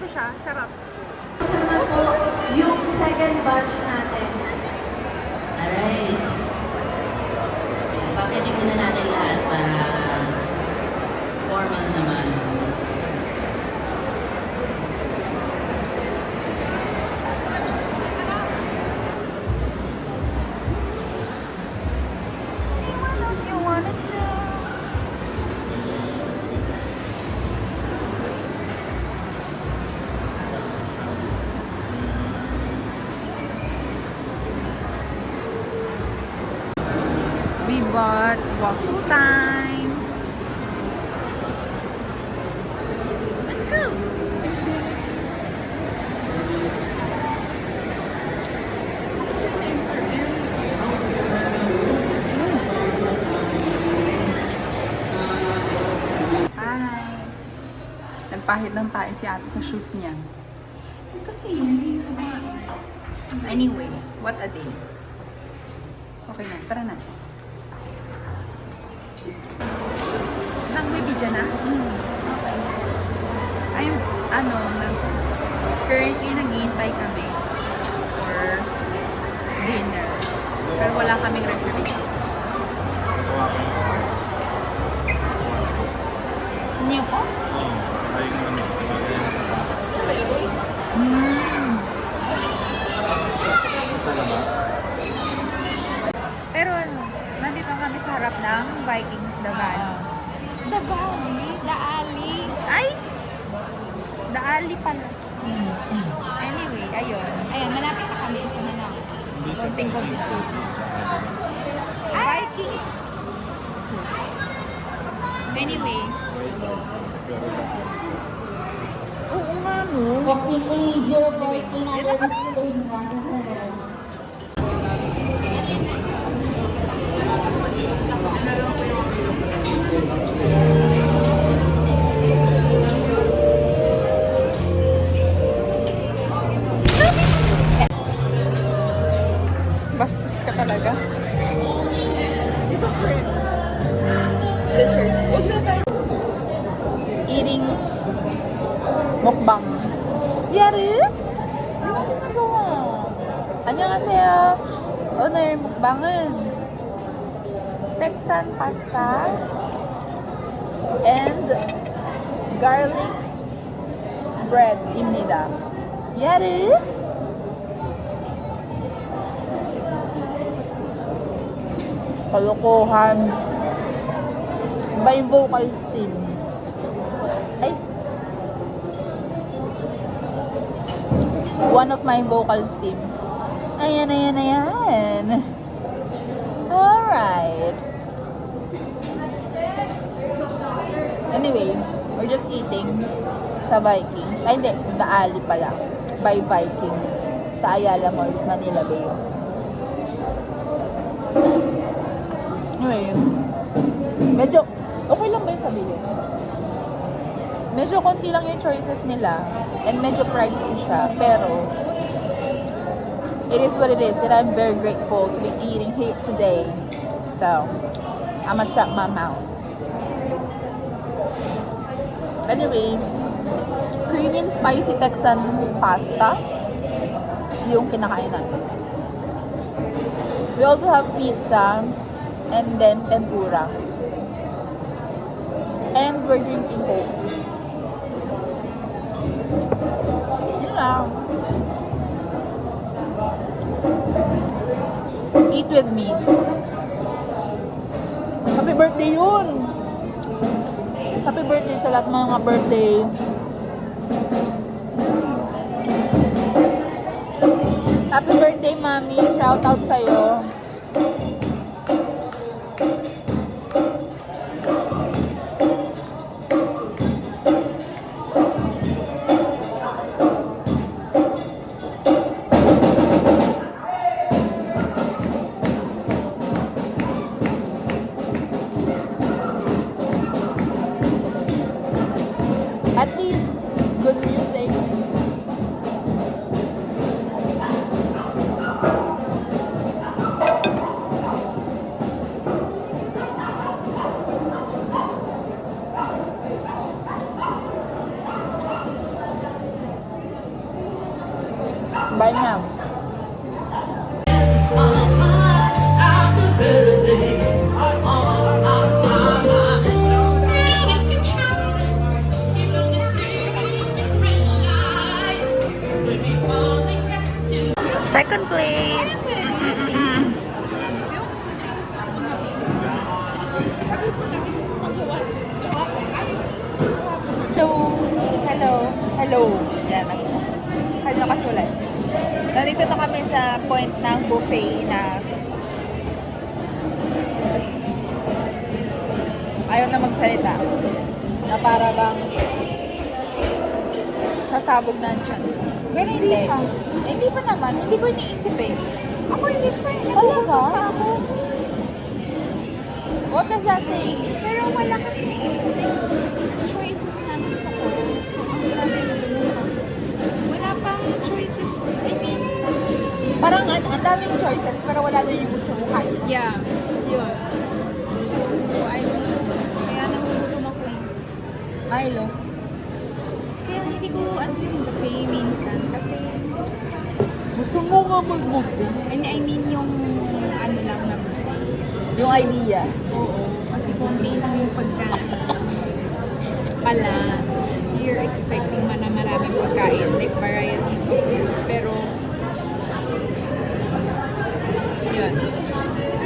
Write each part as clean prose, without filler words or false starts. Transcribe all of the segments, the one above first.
siya. Charot. Kasama po yung second batch natin. Alright. Pakitin muna natin lahat para formal naman. We bought waffle time. Let's go. Hi. Nagpahid lang tayo si ate sa shoes niya. Kasi, anyway, what a day. Okay na, tara na. Nagbibidyo na? Okay. Ay, currently naghihintay kami for dinner. Pero wala kaming reservation. Niyo po? Pero nandito kami sa harap ng Vikings The Valley. The Valley? The Alley? Ay! The Alley pala. Anyway, ayun. Ayun, malapit na kami. Isa na lang. Konting-konti. Vikings! Anyway. Oo nga, no? Bastos ka talaga. Ito cream. Dessert. Huwag na tayo. Eating mukbang. Yari? Di ba ginagawa? 안녕하세요. 오늘 mukbang은 Texan pasta and garlic bread입니다. 야르? Kalokohan. By vocal steam. Ay. One of my vocal steams. Ayan, ayan, ayan. Alright. Anyway, we're just eating sa Vikings. Ay, hindi. The Alley pala. By Vikings. Sa Ayala Malls, Manila Bay. Anyway, medyo, okay lang ba yung sabihin? Medyo konti lang yung choices nila. And medyo pricey siya. Pero, it is what it is. And I'm very grateful to be eating here today. So, I'ma shut my mouth. Anyway, creamy and spicy Texan pasta yung kinakain natin. We also have pizza and then tempura. And we're drinking Coke. Yun lang. Eat with me. Happy birthday yun! Happy birthday sa lahat ng mga birthday. Happy birthday, Mami. Shout out sa'yo. At least, good music. Hello. Yan. Kanina kasi wala. Nandito na kami sa point ng buffet na ayaw na magsalita. Na para bang sasabog na ang tiyan. Pero hindi. Hindi pa naman. Hindi ko iniisip eh. Ako hindi pa eh. Talaga? Ako. What does that say? Pero wala kasi choices na gusto ko. So, ang dami na wala pang choices. I mean, Parang ang daming choices pero wala doon yung gusto mo kain. yeah. Yun. So, I don't know. Kaya nangugutom ako eh. Milo. Kaya hindi ko ano yung buffet minsan. Kasi, Gusto mo nga mag-buffet? I mean yung ano lang na buffet. Yung idea. Oo. Kasi konti lang yung pagkain. Pala, you're expecting man na maraming pagkain, like varieties of food. Pero, yun.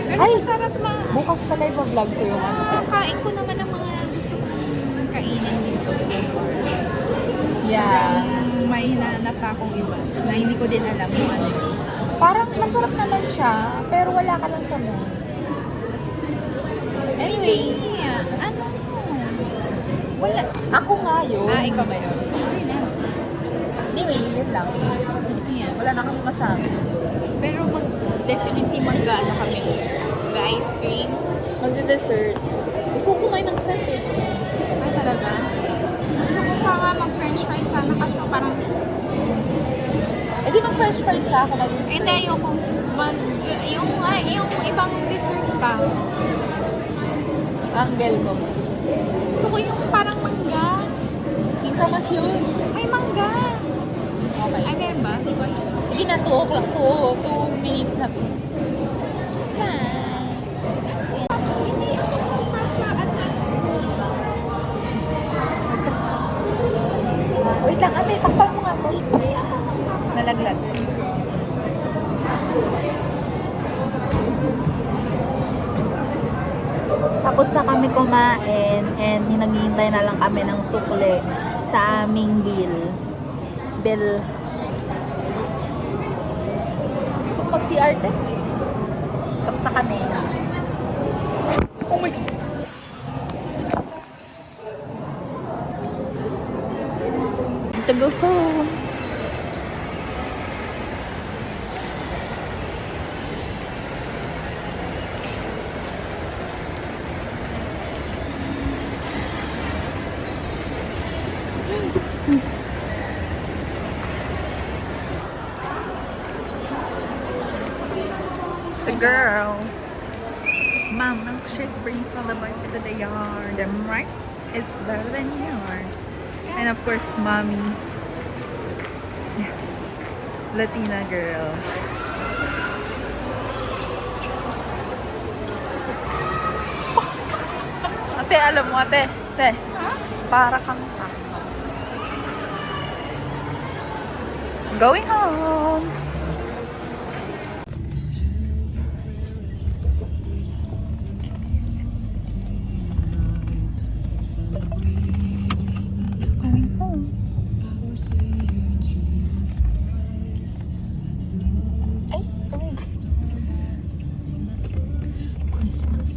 Pero Ay! masarap Bukas pala i-vlog ko yung ano. Kain ko naman ang mga gusto kong kainin dito so far. Yeah. May hinahanap pa akong iba na hindi ko din alam kung ano yun. Parang masarap naman siya, pero wala ka lang sa mood. Anyway, Yeah, ano? Wala. ako nga yun. Ikaw ba yun? Sorry na. Anyway, yun lang. Ayan. Wala na kami masabi. Pero definitely mag-ano kami. Mag-ice cream. Magde-dessert. Gusto ko kumain ng crepe eh. Ay, talaga? Gusto ko pa nga mag-french fries sana kasi parang... Eh di mag-french fries ka ako mag Eh, hindi, ayoko. Yung ibang dessert pa. Angle mo. Gusto ko yung parang mangga. Singkamas yun. May mangga. Okay. Ay, meron ba? Hindi ko alam. Sige na, 2 o'clock. 2 minutes na to. Wait lang, ate, takpan mo nga to. Nalaglag. Tapos na kami kumain and naghihintay na lang kami ng sukle sa aming bill. Gusto ko mag-CR te. Tapos na kami. Oh my God. To go home. The girl. Mom, milkshake brings all the boys to the yard. Am I right? It's better than yours. And of course, mommy. Yes. Latina girl. Ate, alam mo, ate. Ate. Para kang tao. Going home. Going home. Ay, tumig. Christmas.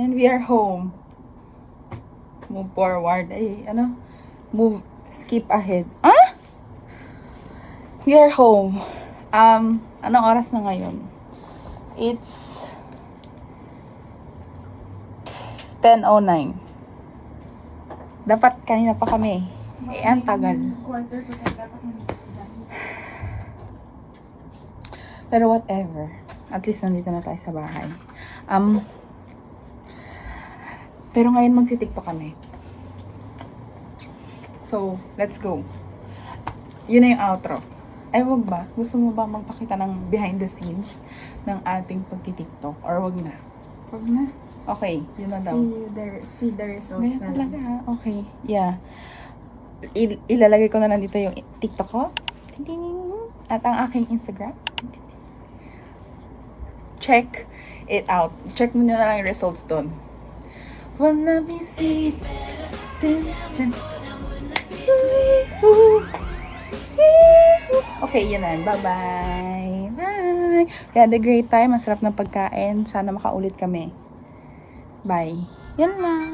And we are home. Move forward. Ay, ano? Move, skip ahead. Ah? We are home. Anong oras na ngayon? It's 10:09. Dapat kanina pa kami. Eh, ang tagal. Quarter to 10 dapat Pero whatever. At least nandito na tayo sa bahay. Pero ngayon magti-TikTok kami. So, let's go. Yun na yung outro. Ay, wag ba? Gusto mo ba magpakita ng behind the scenes ng ating pagti-TikTok? Or wag na? Wag na. Okay, yun na daw. See the results Meron na talaga lang. ha? Okay, yeah. Ilalagay ko na lang dito yung TikTok ko. At ang aking Instagram. Check it out. Check mo na lang yung results doon. Wanna be sweet. Okay, yun na. Bye-bye. Bye. We had a great time. Ang sarap ng pagkain. Sana makaulit kami. Bye. Yan lang.